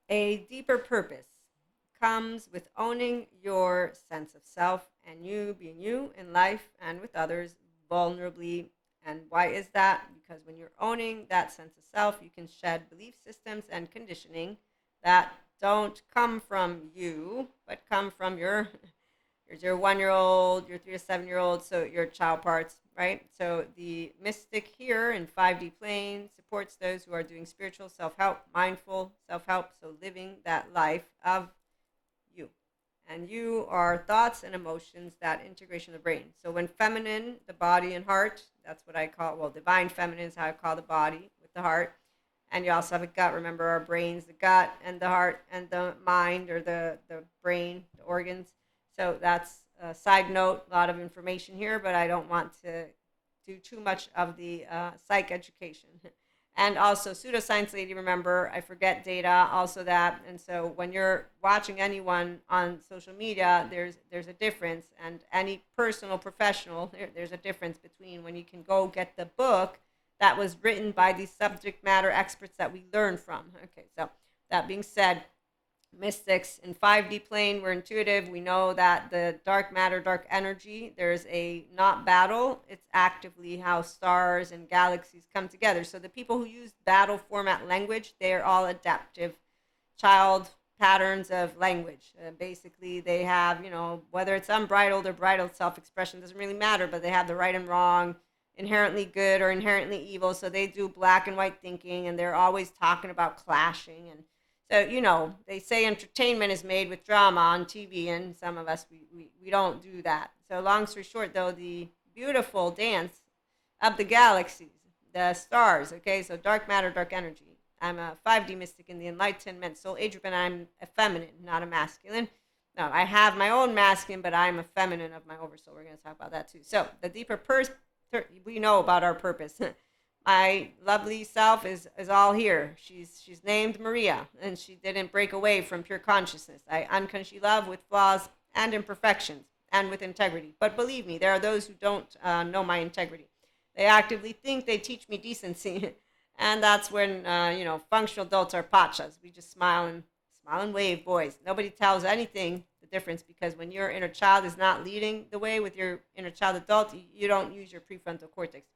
A deeper purpose comes with owning your sense of self and you being you in life and with others vulnerably. And why is that? Because when you're owning that sense of self, you can shed belief systems and conditioning that don't come from you, but come from your 1 year old, your 3 to 7 year old, so your child parts, right? So the mystic here in 5D plane supports those who are doing spiritual self help, mindful self help, so living that life of you. And you are thoughts and emotions, that integration of the brain. So when feminine, the body and heart, that's what I call, well, divine feminine is how I call the body with the heart. And you also have a gut. Remember, our brains, the gut and the heart and the mind, or the brain, the organs. So that's a side note, a lot of information here, but I don't want to do too much of the psych education. And also pseudoscience lady, remember, I forget data, also that. And so when you're watching anyone on social media, there's a difference. And any personal, professional, there's a difference between when you can go get the book that was written by these subject matter experts that we learn from. Okay, so that being said, mystics in 5D plane, we're intuitive. We know that the dark matter, dark energy, there's a not battle. It's actively how stars and galaxies come together. So the people who use battle format language, they're all adaptive child patterns of language. Basically, they have, whether it's unbridled or bridled self expression, doesn't really matter, but they have the right and wrong, inherently good or inherently evil. So they do black and white thinking, and they're always talking about clashing. And so, they say entertainment is made with drama on TV, and some of us, we don't do that. So, long story short, though, the beautiful dance of the galaxies, the stars, okay? So, dark matter, dark energy. I'm a 5D mystic in the Enlightenment soul age group, and I'm a feminine, not a masculine. No, I have my own masculine, but I'm a feminine of my oversoul. We're going to talk about that too. So, the deeper we know about our purpose. My lovely self is all here. She's named Maria, and she didn't break away from pure consciousness. I unconsciously love with flaws and imperfections and with integrity. But believe me, there are those who don't know my integrity. They actively think they teach me decency, and that's when functional adults are pachas. We just smile and wave, boys. Nobody tells anything the difference, because when your inner child is not leading the way with your inner child adult, you don't use your prefrontal cortex.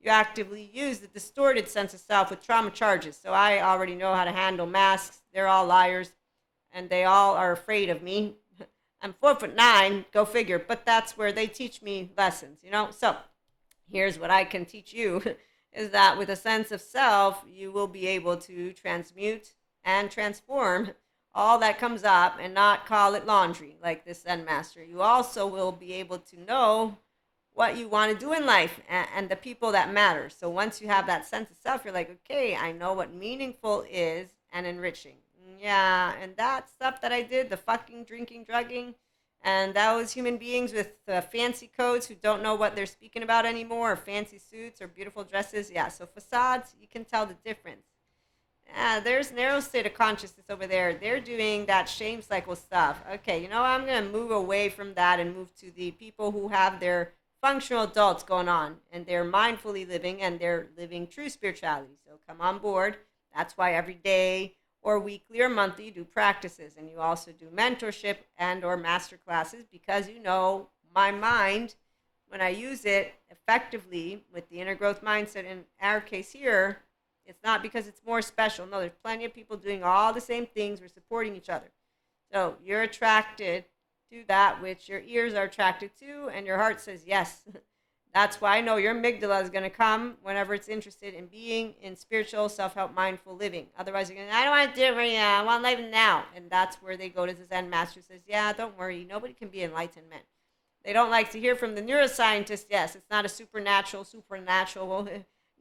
You actively use the distorted sense of self with trauma charges. So I already know how to handle masks. They're all liars, and they all are afraid of me. I'm 4'9", go figure. But that's where they teach me lessons. So here's what I can teach you: is that with a sense of self, you will be able to transmute and transform all that comes up and not call it laundry like this Zen master. You also will be able to know what you want to do in life, and the people that matter. So once you have that sense of self, you're like, okay, I know what meaningful is and enriching. Yeah, and that stuff that I did, the fucking drinking, drugging, and those human beings with fancy coats who don't know what they're speaking about anymore, or fancy suits or beautiful dresses. Yeah, so facades, you can tell the difference. There's narrow state of consciousness over there. They're doing that shame cycle stuff. Okay, I'm going to move away from that and move to the people who have their functional adults going on, and they're mindfully living, and they're living true spirituality. So come on board. That's why every day or weekly or monthly you do practices, and you also do mentorship and or master classes, because my mind, when I use it effectively with the inner growth mindset, in our case here, it's not because it's more special. No, there's plenty of people doing all the same things. We're supporting each other. So you're attracted to that which your ears are attracted to, and your heart says yes. That's why I know your amygdala is going to come whenever it's interested in being in spiritual, self-help, mindful living. Otherwise, you're going, I don't want to do it right now. I want life now. And that's where they go to the Zen master, says, yeah, don't worry. Nobody can be enlightenment. They don't like to hear from the neuroscientist. Yes, it's not a supernatural. Well,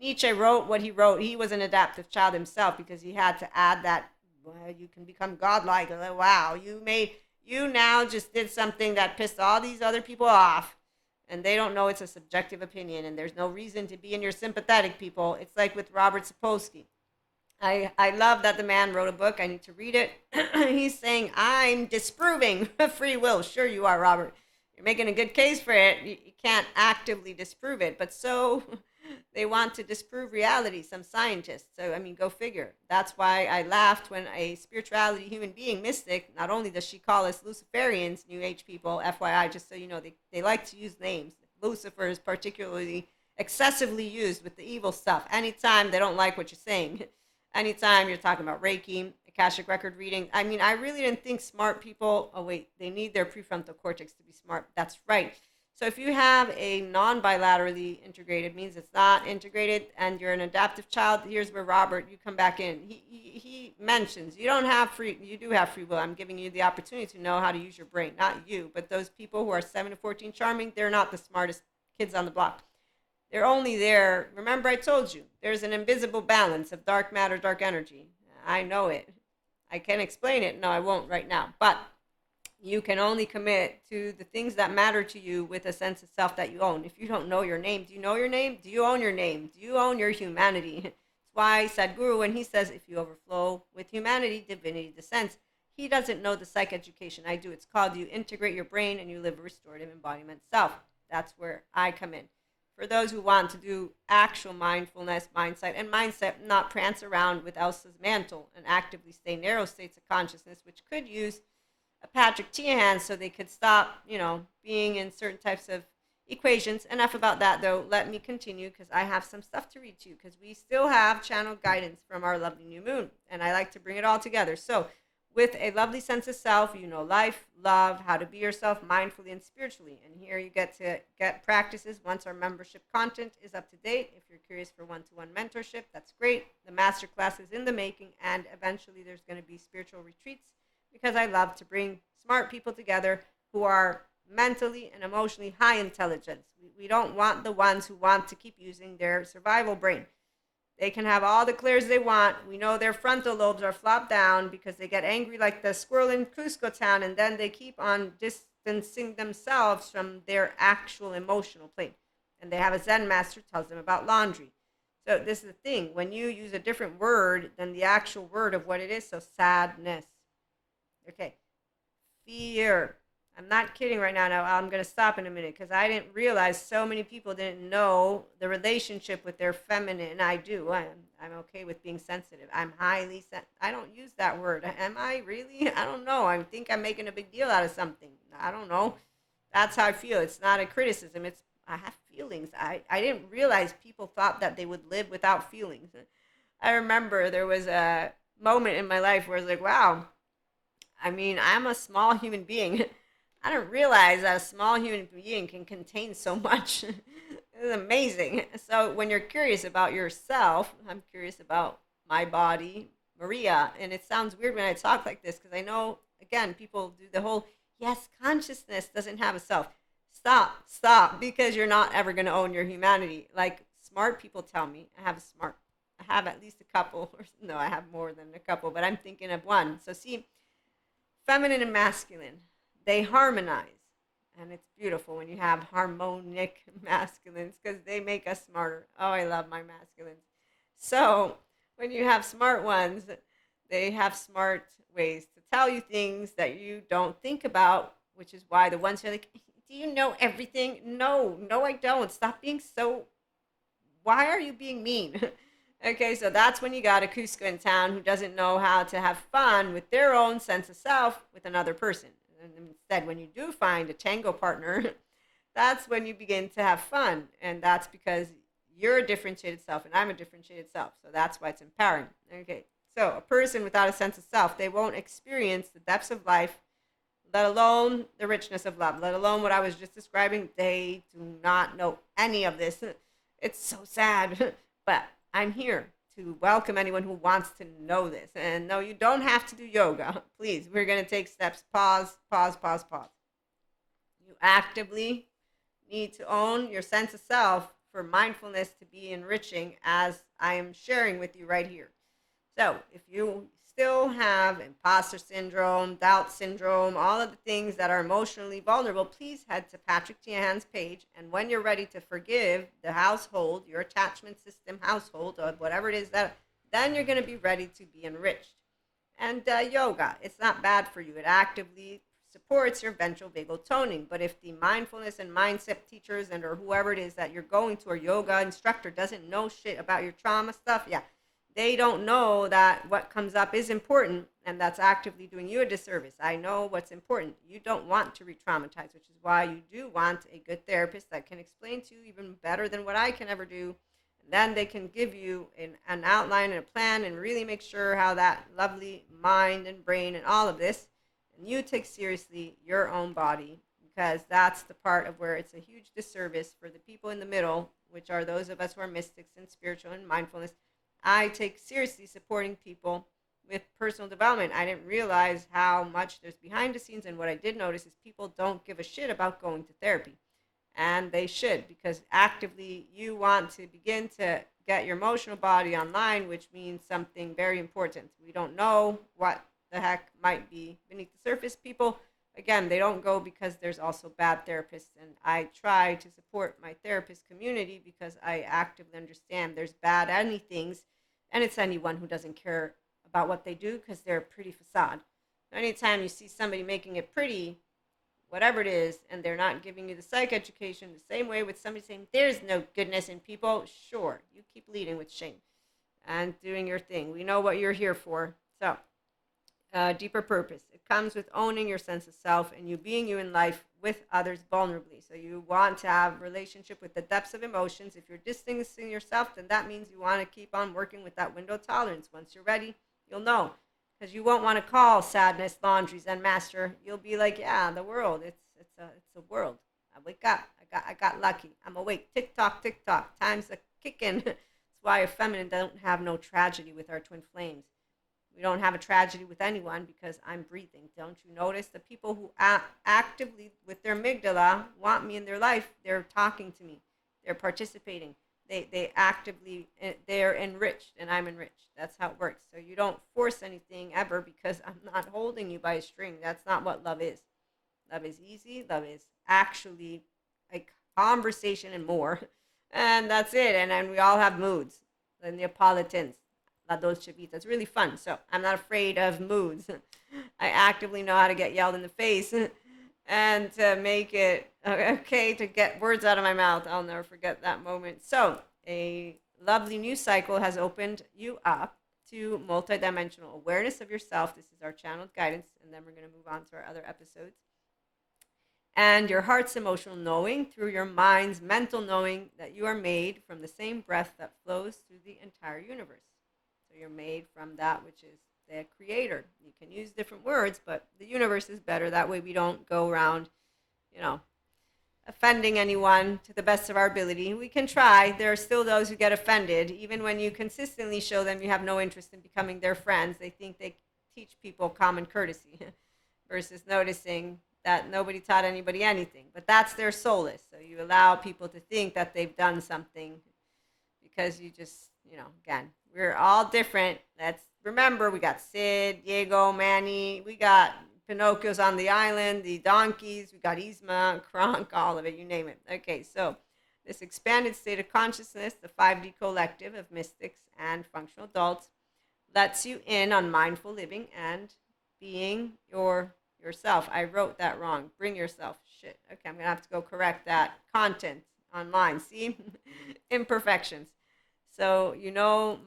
Nietzsche wrote what he wrote. He was an adaptive child himself, because he had to add that, well, you can become godlike. Like, wow, you now just did something that pissed all these other people off, and they don't know it's a subjective opinion, and there's no reason to be in your sympathetic people. It's like with Robert Sapolsky. I love that the man wrote a book. I need to read it. He's saying, I'm disproving free will. Sure you are, Robert. You're making a good case for it. You can't actively disprove it. But so They want to disprove reality, some scientists. So, I mean, go figure. That's why I laughed when a spirituality human being mystic, not only does she call us Luciferians, New Age people, FYI, just so you know, they like to use names. Lucifer is particularly excessively used with the evil stuff. Anytime they don't like what you're saying, anytime you're talking about Reiki, Akashic record reading. I mean, I really didn't think smart people, oh, wait, they need their prefrontal cortex to be smart. That's right. So if you have a non-bilaterally integrated, means it's not integrated, and you're an adaptive child, here's where Robert, you come back in. He mentions you don't have free, you do have free will. I'm giving you the opportunity to know how to use your brain, not you, but those people who are 7 to 14 charming, they're not the smartest kids on the block. They're only there. Remember, I told you there's an invisible balance of dark matter, dark energy. I know it. I can explain it. No, I won't right now. But you can only commit to the things that matter to you with a sense of self that you own. If you don't know your name, do you know your name? Do you own your name? Do you own your humanity? That's why Sadhguru, when he says, if you overflow with humanity, divinity descends, he doesn't know the psych education I do. It's called you integrate your brain and you live a restorative embodiment self. That's where I come in. For those who want to do actual mindfulness, mindset, not prance around with Elsa's mantle and actively stay narrow states of consciousness, which could use a Patrick Tiahan so they could stop, being in certain types of equations. Enough about that, though. Let me continue because I have some stuff to read to you because we still have channel guidance from our lovely new moon, and I like to bring it all together. So, with a lovely sense of self, you know life, love, how to be yourself mindfully and spiritually. And here you get to get practices once our membership content is up to date. If you're curious for one-to-one mentorship, that's great. The masterclass is in the making, and eventually there's going to be spiritual retreats because I love to bring smart people together who are mentally and emotionally high intelligence. We don't want the ones who want to keep using their survival brain. They can have all the clears they want. We know their frontal lobes are flopped down because they get angry like the squirrel in Cusco town, and then they keep on distancing themselves from their actual emotional plane. And they have a Zen master who tells them about laundry. So this is the thing. When you use a different word than the actual word of what it is, so sadness. Okay. Fear. I'm not kidding right now. Now I'm going to stop in a minute because I didn't realize so many people didn't know the relationship with their feminine. I do. I'm okay with being sensitive. I'm highly I don't use that word. Am I really? I don't know. I think I'm making a big deal out of something. I don't know. That's how I feel. It's not a criticism. It's I have feelings. I didn't realize people thought that they would live without feelings. I remember there was a moment in my life where I was like, wow, I mean, I'm a small human being. I didn't realize that a small human being can contain so much. It's amazing. So when you're curious about yourself, I'm curious about my body, Maria. And it sounds weird when I talk like this because I know, again, people do the whole, yes, consciousness doesn't have a self. Stop, because you're not ever going to own your humanity. Like smart people tell me, I have at least a couple, or no, I have more than a couple, but I'm thinking of one. So see, feminine and masculine, they harmonize. And it's beautiful when you have harmonic masculines because they make us smarter. Oh, I love my masculines. So when you have smart ones, they have smart ways to tell you things that you don't think about, which is why the ones who are like, do you know everything? No, I don't. Stop being so. Why are you being mean? Okay, so that's when you got a Cusco in town who doesn't know how to have fun with their own sense of self with another person. And instead, when you do find a tango partner, that's when you begin to have fun. And that's because you're a differentiated self and I'm a differentiated self. So that's why it's empowering. Okay, so a person without a sense of self, they won't experience the depths of life, let alone the richness of love, let alone what I was just describing. They do not know any of this. It's so sad. But I'm here to welcome anyone who wants to know this. And no, you don't have to do yoga. Please, we're going to take steps. Pause. You actively need to own your sense of self for mindfulness to be enriching, as I am sharing with you right here. So if you still have imposter syndrome, doubt syndrome, all of the things that are emotionally vulnerable, please head to Patrick Tiahan's page. And when you're ready to forgive the household, your attachment system household, or whatever it is, that then you're going to be ready to be enriched. And yoga, it's not bad for you. It actively supports your ventral vagal toning. But if the mindfulness and mindset teachers and or whoever it is that you're going to, or yoga instructor, doesn't know shit about your trauma stuff, yeah, they don't know that what comes up is important, and that's actively doing you a disservice. I know what's important. You don't want to re-traumatize, which is why you do want a good therapist that can explain to you even better than what I can ever do. And then they can give you an outline and a plan and really make sure how that lovely mind and brain and all of this, and you take seriously your own body, because that's the part of where it's a huge disservice for the people in the middle, which are those of us who are mystics and spiritual and mindfulness. I take seriously supporting people with personal development. I didn't realize how much there's behind the scenes, and what I did notice is people don't give a shit about going to therapy. And they should, because actively you want to begin to get your emotional body online, which means something very important. We don't know what the heck might be beneath the surface. People, again, they don't go because there's also bad therapists. And I try to support my therapist community because I actively understand there's bad anythings, and it's anyone who doesn't care about what they do because they're a pretty facade. Anytime you see somebody making it pretty, whatever it is, and they're not giving you the psych education the same way with somebody saying there's no goodness in people, sure, you keep leading with shame and doing your thing. We know what you're here for. So, deeper purpose. It comes with owning your sense of self and you being you in life with others vulnerably. So you want to have relationship with the depths of emotions. If you're distancing yourself, then that means you want to keep on working with that window tolerance. Once you're ready, you'll know. Because you won't want to call sadness laundry Zen master. You'll be like, yeah, the world. It's a world. I wake up. I got lucky. I'm awake. Tick tock, tick tock. Time's a kicking. That's why a feminine don't have no tragedy with our twin flames. We don't have a tragedy with anyone because I'm breathing. Don't you notice the people who actively with their amygdala want me in their life? They're talking to me. They're participating. They actively, they're enriched and I'm enriched. That's how it works. So you don't force anything ever because I'm not holding you by a string. That's not what love is. Love is easy. Love is actually a conversation and more. And that's it. And then we all have moods. The Neapolitans, La Dolce Vita. It's really fun. So I'm not afraid of moods. I actively know how to get yelled in the face and to make it okay to get words out of my mouth. I'll never forget that moment. So a lovely new cycle has opened you up to multidimensional awareness of yourself. This is our channeled guidance, and then we're going to move on to our other episodes. And your heart's emotional knowing through your mind's mental knowing that you are made from the same breath that flows through the entire universe. So you're made from that which is the creator. You can use different words, but the universe is better. That way we don't go around, offending anyone to the best of our ability. We can try. There are still those who get offended. Even when you consistently show them you have no interest in becoming their friends, they think they teach people common courtesy versus noticing that nobody taught anybody anything. But that's their solace. So you allow people to think that they've done something because you just, again, we're all different. Let's remember, we got Sid, Diego, Manny, we got Pinocchio's on the island, the donkeys, we got Yzma, Kronk, all of it, you name it. Okay, so this expanded state of consciousness, the 5D collective of mystics and functional adults, lets you in on mindful living and being yourself. I wrote that wrong. Bring yourself. Shit. Okay, I'm going to have to go correct that. Content online. See? Imperfections. So,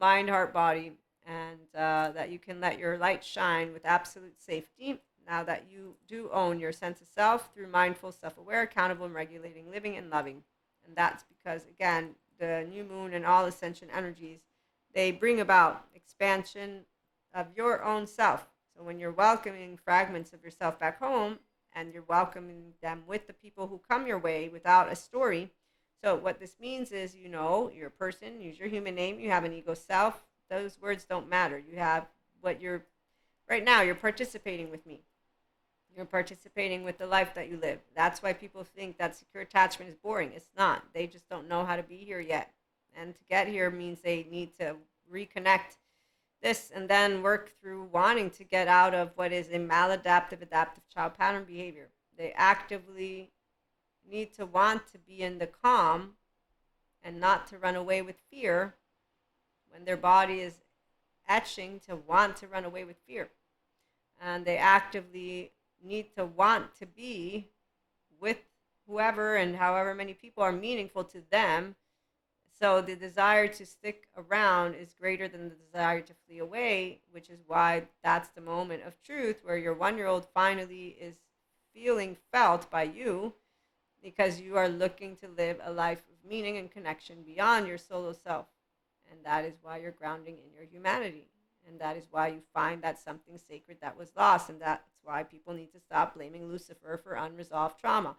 mind, heart, body, and that you can let your light shine with absolute safety now that you do own your sense of self through mindful, self-aware, accountable, and regulating living and loving. And that's because, again, the new moon and all ascension energies, they bring about expansion of your own self. So when you're welcoming fragments of yourself back home and you're welcoming them with the people who come your way without a story. So what this means is, you're a person, use your human name, you have an ego self. Those words don't matter. You have right now, you're participating with me. You're participating with the life that you live. That's why people think that secure attachment is boring. It's not. They just don't know how to be here yet. And to get here means they need to reconnect this and then work through wanting to get out of what is a maladaptive adaptive child pattern behavior. They actively need to want to be in the calm and not to run away with fear when their body is etching to want to run away with fear. And they actively need to want to be with whoever and however many people are meaningful to them. So the desire to stick around is greater than the desire to flee away, which is why that's the moment of truth where your 1 year old finally is feeling felt by you, because you are looking to live a life of meaning and connection beyond your solo self. And that is why you're grounding in your humanity. And that is why you find that something sacred that was lost. And that's why people need to stop blaming Lucifer for unresolved trauma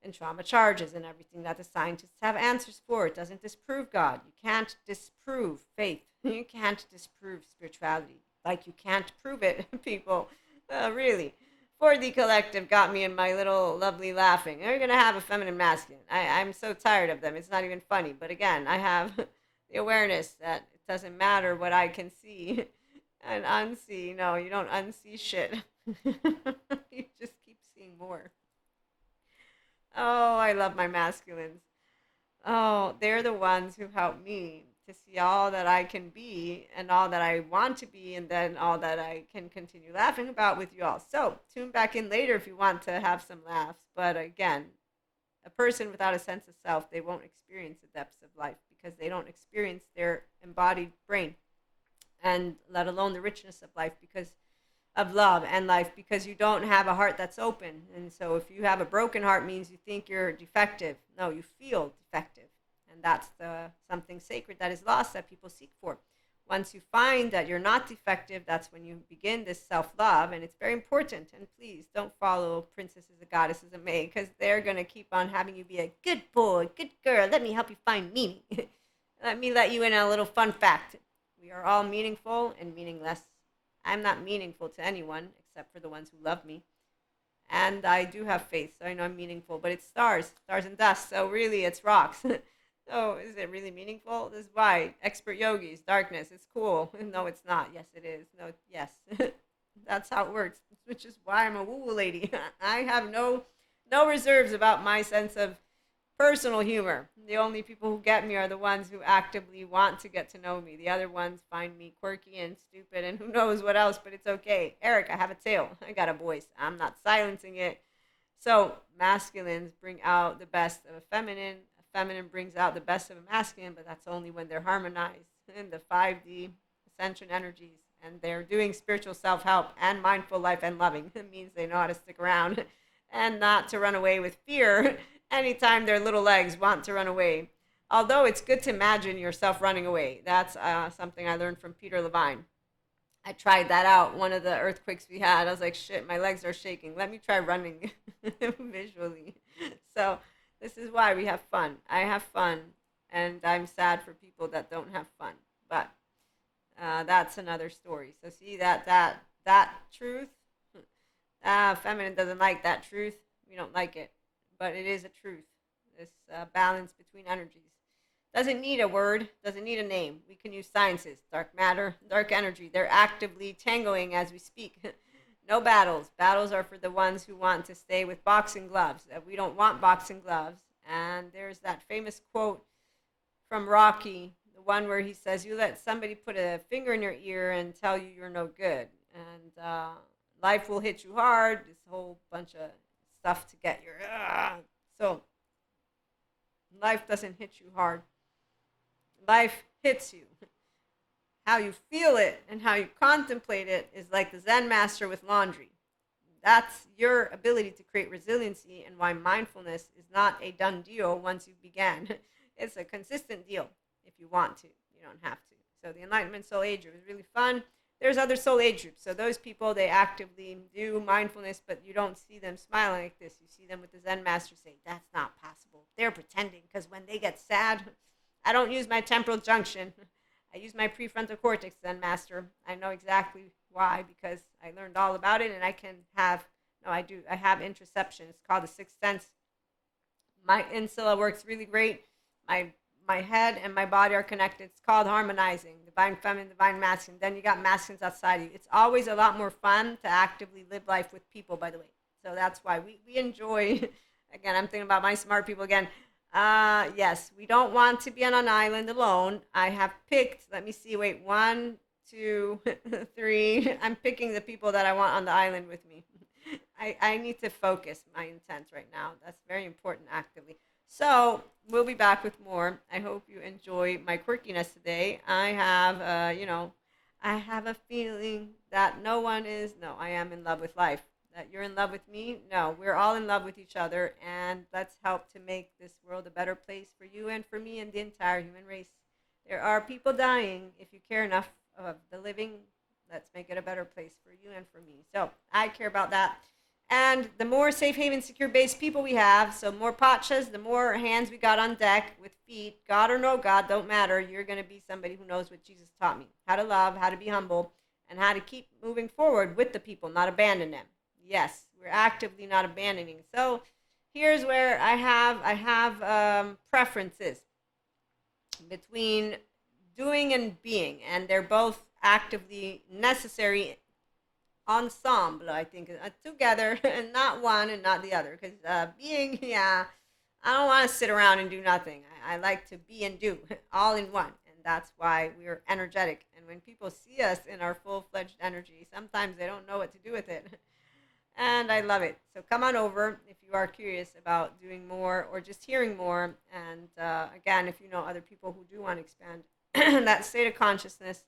and trauma charges and everything that the scientists have answers for. It doesn't disprove God. You can't disprove faith. You can't disprove spirituality. Like you can't prove it, people. Really. For the collective got me in my little lovely laughing. They're going to have a feminine masculine. I'm so tired of them. It's not even funny. But again, I have the awareness that it doesn't matter what I can see and unsee. No, you don't unsee shit. You just keep seeing more. Oh, I love my masculines. Oh, they're the ones who help me to see all that I can be and all that I want to be, and then all that I can continue laughing about with you all. So, tune back in later if you want to have some laughs. But again, a person without a sense of self, they won't experience the depths of life because they don't experience their embodied brain, and let alone the richness of life, because of love and life, because you don't have a heart that's open. And so if you have a broken heart, means you think you're defective. No, you feel defective. And that's the something sacred that is lost that people seek for. Once you find that you're not defective, that's when you begin this self-love. And it's very important. And please don't follow princesses and goddesses of May, because they're going to keep on having you be a good boy, good girl. Let me help you find meaning. Let me let you in a little fun fact. We are all meaningful and meaningless. I'm not meaningful to anyone except for the ones who love me. And I do have faith, so I know I'm meaningful. But it's stars and dust. So really, it's rocks. So is it really meaningful? This is why expert yogis, darkness. It's cool. No, it's not. Yes, it is. No, yes. That's how it works. Which is why I'm a woo-woo lady. I have no reserves about my sense of personal humor. The only people who get me are the ones who actively want to get to know me. The other ones find me quirky and stupid and who knows what else, but it's okay. Eric, I have a tail. I got a voice. I'm not silencing it. So masculines bring out the best of a feminine. A feminine brings out the best of a masculine, but that's only when they're harmonized in the 5D ascension energies and they're doing spiritual self-help and mindful life and loving. It means they know how to stick around and not to run away with fear anytime their little legs want to run away. Although it's good to imagine yourself running away. That's something I learned from Peter Levine. I tried that out. One of the earthquakes we had, I was like, shit, my legs are shaking. Let me try running visually. So this is why we have fun. I have fun, and I'm sad for people that don't have fun. But that's another story. So see that truth. Feminine doesn't like that truth. We don't like it, but it is a truth. This balance between energies doesn't need a word, doesn't need a name. We can use sciences, dark matter, dark energy. They're actively tangoing as we speak. No battles. Battles are for the ones who want to stay with boxing gloves. We don't want boxing gloves. And there's that famous quote from Rocky, the one where he says, "You let somebody put a finger in your ear and tell you you're no good, and life will hit you hard." This whole bunch of stuff to get your so life doesn't hit you hard. Life hits you. How you feel it and how you contemplate it is like the Zen master with laundry. That's your ability to create resiliency, and why mindfulness is not a done deal once you began. It's a consistent deal if you want to. You don't have to. So the Enlightenment Soul Age group is really fun. There's other Soul Age groups. So those people, they actively do mindfulness, but you don't see them smiling like this. You see them with the Zen master saying, that's not possible. They're pretending, because when they get sad, I don't use my temporal junction. I use my prefrontal cortex, Zen master. I know exactly why, because I learned all about it, and I can have, no, I do. I have interoception. It's called the sixth sense. My insula works really great. My head and my body are connected. It's called harmonizing, divine feminine, divine masculine. Then you got masculines outside of you. It's always a lot more fun to actively live life with people, by the way. So that's why we enjoy, again, I'm thinking about my smart people again. Yes, we don't want to be on an island alone. I have picked, let me see, wait, 1, 2, 3. I'm picking the people that I want on the island with me. I need to focus my intent right now. That's very important actively. So we'll be back with more. I hope you enjoy my quirkiness today. I have, I have a feeling that no one is, no, I am in love with life. That you're in love with me? No, we're all in love with each other. And let's help to make this world a better place for you and for me and the entire human race. There are people dying. If you care enough of the living, let's make it a better place for you and for me. So I care about that. And the more safe haven, secure base people we have, so more pachas, the more hands we got on deck with feet, God or no God, don't matter. You're going to be somebody who knows what Jesus taught me, how to love, how to be humble, and how to keep moving forward with the people, not abandon them. Yes, we're actively not abandoning. So here's where I have preferences between doing and being, and they're both actively necessary ensemble. I think together, and not one and not the other. Because being, yeah, I don't want to sit around and do nothing. I like to be and do all in one, and that's why we're energetic. And when people see us in our full-fledged energy, sometimes they don't know what to do with it. And I love it. So come on over if you are curious about doing more or just hearing more. And again, if you know other people who do want to expand that state of consciousness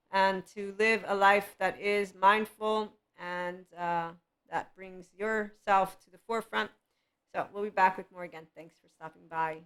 and to live a life that is mindful and that brings yourself to the forefront. So we'll be back with more again. Thanks for stopping by.